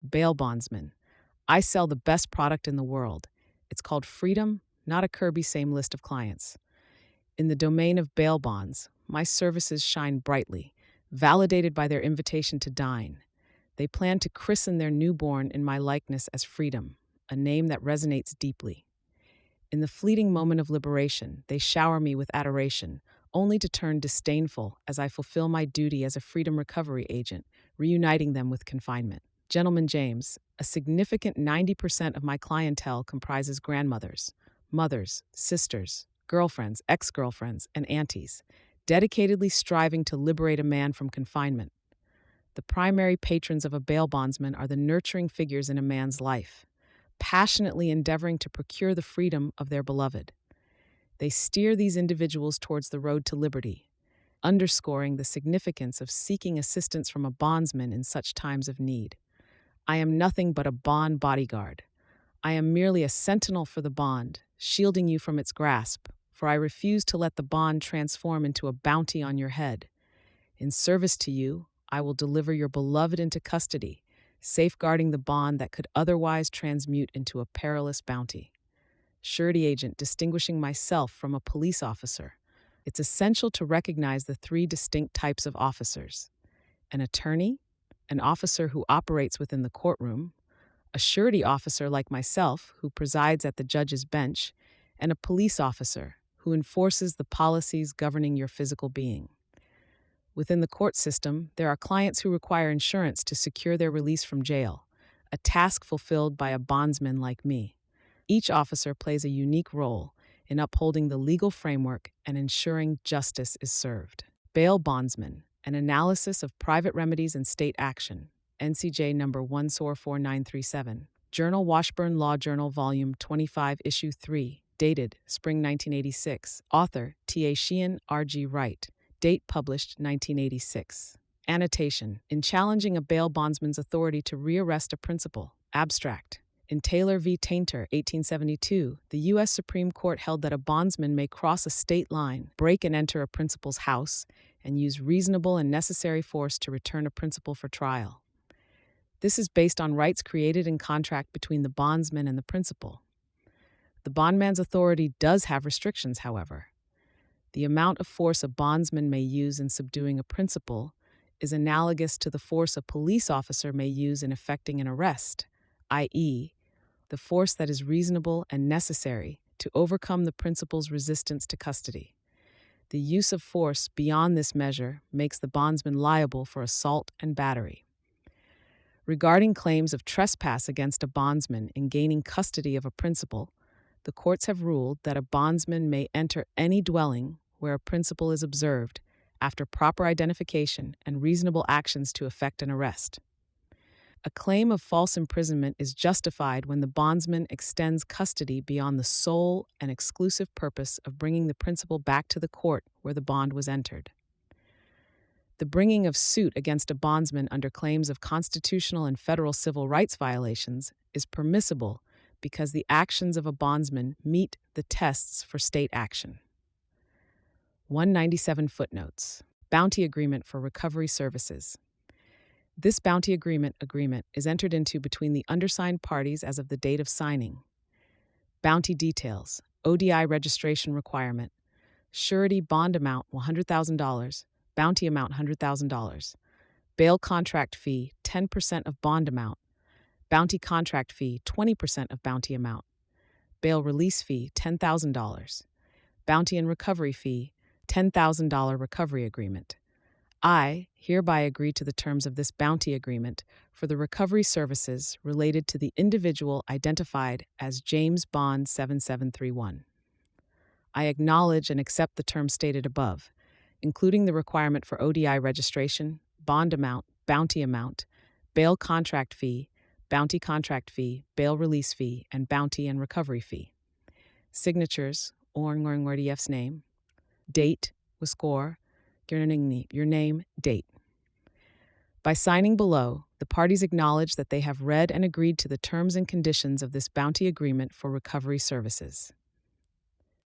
Bail bondsman. I sell the best product in the world. It's called freedom, not a Kirby same list of clients. In the domain of bail bonds, my services shine brightly, validated by their invitation to dine. They plan to christen their newborn in my likeness as Freedom, a name that resonates deeply. In the fleeting moment of liberation, they shower me with adoration, only to turn disdainful as I fulfill my duty as a freedom recovery agent, reuniting them with confinement. Gentleman James, a significant 90% of my clientele comprises grandmothers, mothers, sisters, girlfriends, ex-girlfriends, and aunties, dedicatedly striving to liberate a man from confinement. The primary patrons of a bail bondsman are the nurturing figures in a man's life, passionately endeavoring to procure the freedom of their beloved. They steer these individuals towards the road to liberty, underscoring the significance of seeking assistance from a bondsman in such times of need. I am nothing but a bond bodyguard. I am merely a sentinel for the bond, shielding you from its grasp, for I refuse to let the bond transform into a bounty on your head. In service to you, I will deliver your beloved into custody, safeguarding the bond that could otherwise transmute into a perilous bounty. Surety agent distinguishing myself from a police officer. It's essential to recognize the three distinct types of officers: an attorney, an officer who operates within the courtroom, a surety officer like myself who presides at the judge's bench, and a police officer who enforces the policies governing your physical being. Within the court system, there are clients who require insurance to secure their release from jail, a task fulfilled by a bondsman like me. Each officer plays a unique role in upholding the legal framework and ensuring justice is served. Bail bondsman, an analysis of private remedies and state action. NCJ number 144937. Journal Washburn Law Journal Volume 25 Issue 3. Dated Spring 1986. Author T.A. Sheehan, R.G. Wright. Date published 1986. Annotation. In challenging a bail bondsman's authority to rearrest a principal. Abstract. In Taylor v. Tainter, 1872, the U.S. Supreme Court held that a bondsman may cross a state line, break and enter a principal's house, and use reasonable and necessary force to return a principal for trial. This is based on rights created in contract between the bondsman and the principal. The bondman's authority does have restrictions, however. The amount of force a bondsman may use in subduing a principal is analogous to the force a police officer may use in effecting an arrest, i.e., the force that is reasonable and necessary to overcome the principal's resistance to custody. The use of force beyond this measure makes the bondsman liable for assault and battery. Regarding claims of trespass against a bondsman in gaining custody of a principal, the courts have ruled that a bondsman may enter any dwelling where a principal is observed after proper identification and reasonable actions to effect an arrest. A claim of false imprisonment is justified when the bondsman extends custody beyond the sole and exclusive purpose of bringing the principal back to the court where the bond was entered. The bringing of suit against a bondsman under claims of constitutional and federal civil rights violations is permissible because the actions of a bondsman meet the tests for state action. 197 Footnotes. Bounty Agreement for Recovery Services. This bounty agreement is entered into between the undersigned parties as of the date of signing. Bounty details: ODI registration requirement, surety bond amount $100,000, bounty amount $100,000, bail contract fee 10% of bond amount, bounty contract fee 20% of bounty amount, bail release fee $10,000, bounty and recovery fee $10,000 recovery agreement. I hereby agree to the terms of this bounty agreement for the recovery services related to the individual identified as James Bond 7731. I acknowledge and accept the terms stated above, including the requirement for ODI registration, bond amount, bounty amount, bail contract fee, bounty contract fee, bail release fee, and bounty and recovery fee. Signatures, ORDF's name, date, WSCORE, your name, date. By signing below, the parties acknowledge that they have read and agreed to the terms and conditions of this bounty agreement for recovery services.